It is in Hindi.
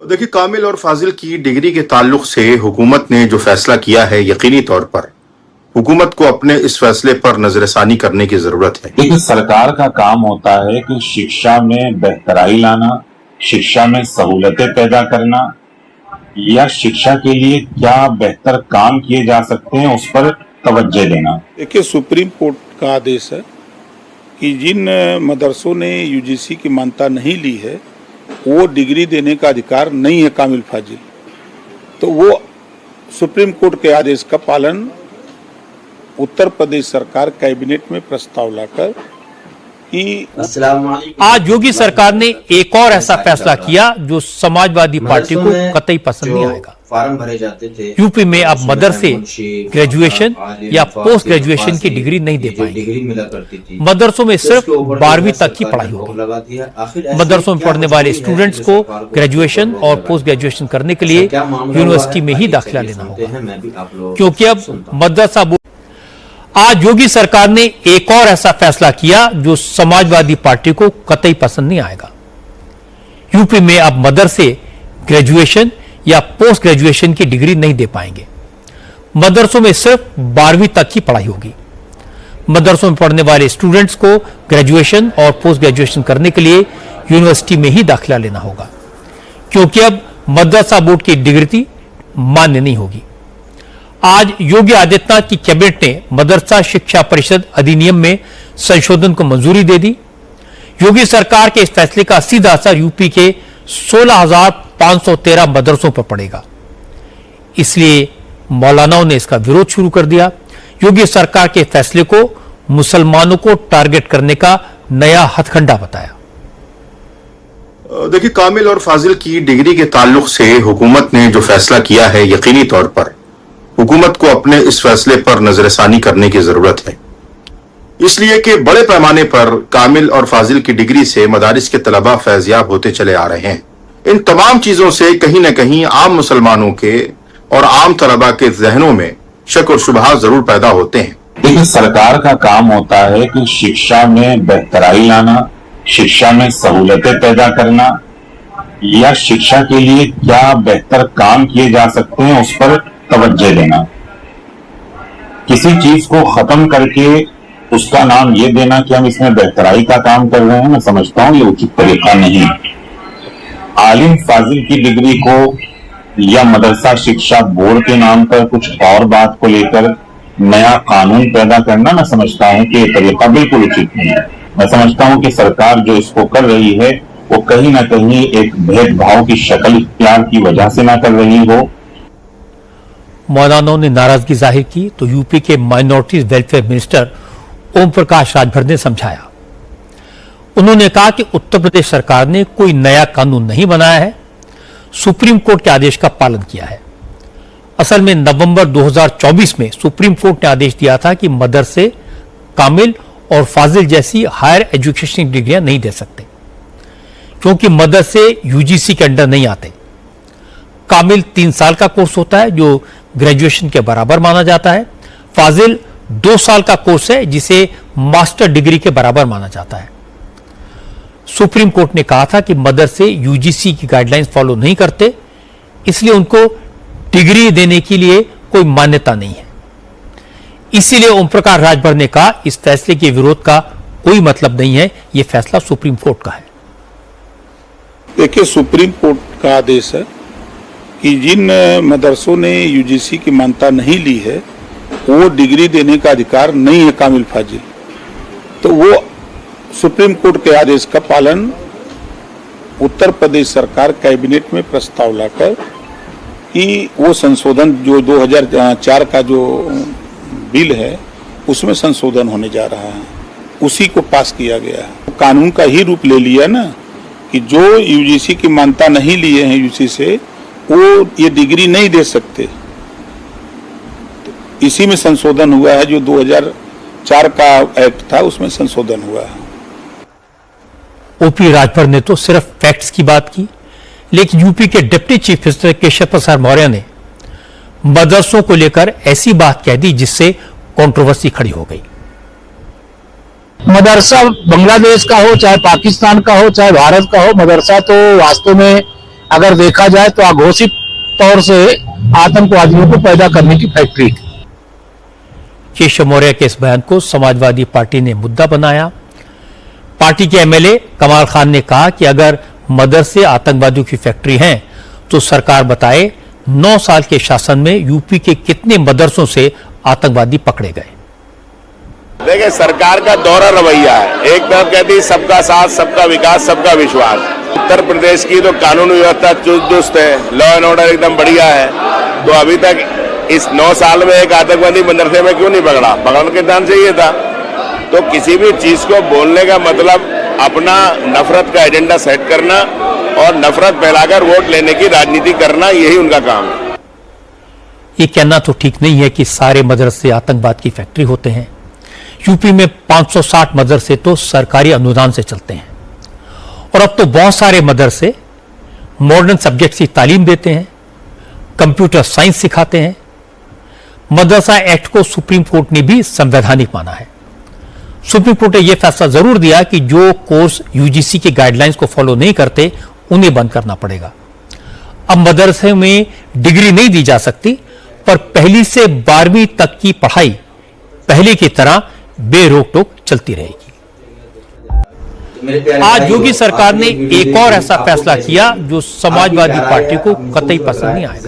देखिए, कामिल और फाजिल की डिग्री के ताल्लुक से हुकूमत ने जो फैसला किया है, यकीनी तौर पर हुकूमत को अपने इस फैसले पर नजरसानी करने की जरूरत है। देखिए, सरकार का काम होता है कि शिक्षा में बेहतराई लाना, शिक्षा में सहूलतें पैदा करना या शिक्षा के लिए क्या बेहतर काम किए जा सकते हैं उस पर तवज्जो देना। देखिए, सुप्रीम कोर्ट का आदेश है कि जिन मदरसों ने यूजीसी की मान्यता नहीं ली है वो डिग्री देने का अधिकार नहीं है कामिल फाजिल। तो वो सुप्रीम कोर्ट के आदेश का पालन उत्तर प्रदेश सरकार कैबिनेट में प्रस्ताव लाकर कि आज योगी सरकार ने एक और ऐसा फैसला किया जो समाजवादी पार्टी को कतई पसंद नहीं आएगा। फॉर्म भरे जाते थे, यूपी में अब मदरसे ग्रेजुएशन या पोस्ट ग्रेजुएशन की डिग्री नहीं दे पाएंगे। डिग्री मिला करती थी। मदरसों में सिर्फ 12वीं तक की पढ़ाई होगी। मदरसों में पढ़ने वाले स्टूडेंट्स को ग्रेजुएशन और पोस्ट ग्रेजुएशन करने के लिए यूनिवर्सिटी में ही दाखिला लेना होगा, क्योंकि अब मदरसा बोर्ड। आज योगी सरकार ने एक और ऐसा फैसला किया जो समाजवादी पार्टी को कतई पसंद नहीं आएगा। यूपी में अब मदरसे ग्रेजुएशन या पोस्ट ग्रेजुएशन की डिग्री नहीं दे पाएंगे। मदरसों में सिर्फ 12वीं तक की पढ़ाई होगी। मदरसों में पढ़ने वाले स्टूडेंट्स को ग्रेजुएशन और पोस्ट ग्रेजुएशन करने के लिए यूनिवर्सिटी में ही दाखिला लेना होगा, क्योंकि अब मदरसा बोर्ड की डिग्री मान्य नहीं होगी। आज योगी आदित्यनाथ की कैबिनेट ने मदरसा शिक्षा परिषद अधिनियम में संशोधन को मंजूरी दे दी। योगी सरकार के इस फैसले का सीधा असर यूपी के 16,513 मदरसों पर पड़ेगा। इसलिए मौलानाओं ने इसका विरोध शुरू कर दिया। योगी सरकार के फैसले को मुसलमानों को टारगेट करने का नया हथकंडा बताया। देखिए, कामिल और फाजिल की डिग्री के ताल्लुक से हुकूमत ने जो फैसला किया है, यकीनी तौर पर हुकूमत को अपने इस फैसले पर नजरसानी करने की जरूरत है। इसलिए कि बड़े पैमाने पर कामिल और फाजिल की डिग्री से मदारिस के तलबा फैज़याब होते चले आ रहे हैं। इन तमाम चीजों से कहीं न कहीं आम मुसलमानों के और आम तलबा के जहनों में शक और शुबहात जरूर पैदा होते हैं। देखिए, सरकार का काम होता है कि शिक्षा में बेहतराई लाना, शिक्षा में सहूलतें पैदा करना या शिक्षा के लिए क्या बेहतर काम किए जा सकते हैं उस पर तवज्जो देना। किसी चीज को खत्म करके उसका नाम ये देना कि हम इसमें बेहतराई का काम कर रहे हैं, मैं समझता हूं ये उचित तरीका नहीं। आलिम फाजिल की डिग्री को या मदरसा शिक्षा बोर्ड के नाम पर कुछ और बात को लेकर नया कानून पैदा करना, मैं समझता हूं कि ये तरीका बिल्कुल उचित नहीं है। मैं समझता हूं कि सरकार जो इसको कर रही है वो कहीं ना कहीं एक भेदभाव की शक्ल इख्तियार की वजह से ना कर रही हो। मौलानाओं ने नाराजगी जाहिर की तो यूपी के minorities welfare minister Om Prakash Rajbhar ने समझाया। उन्होंने कहा कि उत्तर प्रदेश सरकार ने कोई नया कानून नहीं बनाया है, सुप्रीम कोर्ट के आदेश का पालन किया है। असल में नवंबर 2024 में सुप्रीम कोर्ट ने आदेश दिया था कि मदरसे कामिल और फाजिल जैसी हायर एजुकेशन डिग्रियां नहीं दे सकते, क्योंकि मदरसे यूजीसी के अंडर नहीं आते। कामिल 3 साल का कोर्स होता है जो ग्रेजुएशन के बराबर माना जाता है। फाजिल 2 साल का कोर्स है जिसे मास्टर डिग्री के बराबर माना जाता है। सुप्रीम कोर्ट ने कहा था कि मदरसे यूजीसी की गाइडलाइंस फॉलो नहीं करते, इसलिए उनको डिग्री देने के लिए कोई मान्यता नहीं है। इसीलिए ओम प्रकाश राजभर ने कहा इस फैसले के विरोध का कोई मतलब नहीं है, यह फैसला सुप्रीम कोर्ट का है। देखिए, सुप्रीम कोर्ट का आदेश है कि जिन मदरसों ने यूजीसी की मान्यता नहीं ली है वो डिग्री देने का अधिकार नहीं है कामिल फाजिल। तो वो सुप्रीम कोर्ट के आदेश का पालन उत्तर प्रदेश सरकार कैबिनेट में प्रस्ताव लाकर कि वो संशोधन जो 2004 का जो बिल है उसमें संशोधन होने जा रहा है, उसी को पास किया गया है। कानून का ही रूप ले लिया ना कि जो यूजीसी की मान्यता नहीं लिए हैं यूजीसी से वो ये डिग्री नहीं दे सकते। तो इसी में संशोधन हुआ है, जो 2004 का एक्ट था उसमें संशोधन हुआ है। ओपी राजभर ने तो सिर्फ फैक्ट्स की बात की, लेकिन यूपी के deputy chief minister Keshav Prasad Maurya ने मदरसों को लेकर ऐसी बात कह दी जिससे कंट्रोवर्सी खड़ी हो गई। मदरसा बांग्लादेश का हो चाहे पाकिस्तान का हो चाहे भारत का हो, मदरसा तो वास्तव में अगर देखा जाए तो अघोषित तौर से आतंकवादियों को पैदा करने की फैक्ट्री थी। केशव मौर्य के इस बयान को समाजवादी पार्टी ने मुद्दा बनाया। पार्टी के एमएलए कमाल खान ने कहा कि अगर मदरसे आतंकवादियों की फैक्ट्री हैं तो सरकार बताए 9 साल के शासन में यूपी के कितने मदरसों से आतंकवादी पकड़े गए। देखिए, सरकार का दोहरा रवैया है। एक तरफ कहती है सबका साथ, सबका विकास, सबका विश्वास। उत्तर प्रदेश की तो कानून व्यवस्था चुस्त दुरुस्त है, लॉ एंड ऑर्डर एकदम बढ़िया है। तो अभी तक इस 9 साल में एक आतंकवादी मदरसे में क्यों नहीं पकड़ा? पकड़ने के ध्यान चाहिए था। तो किसी भी चीज को बोलने का मतलब अपना नफरत का एजेंडा सेट करना और नफरत फैलाकर वोट लेने की राजनीति करना, यही उनका काम है। ये कहना तो ठीक नहीं है कि सारे मदरसे आतंकवाद की फैक्ट्री होते हैं। यूपी में 560 मदरसे तो सरकारी अनुदान से चलते हैं और अब तो बहुत सारे मदरसे मॉडर्न सब्जेक्ट्स की तालीम देते हैं, कंप्यूटर साइंस सिखाते हैं। मदरसा एक्ट को सुप्रीम कोर्ट ने भी संवैधानिक माना है। सुप्रीम कोर्ट ने यह फैसला जरूर दिया कि जो कोर्स यूजीसी के गाइडलाइंस को फॉलो नहीं करते उन्हें बंद करना पड़ेगा। अब मदरसे में डिग्री नहीं दी जा सकती, पर 1ली से 12वीं तक की पढ़ाई पहले की तरह बेरोक टोक चलती रहेगी। आज योगी सरकार ने एक और ऐसा फैसला किया जो समाजवादी पार्टी को कतई पसंद नहीं आया।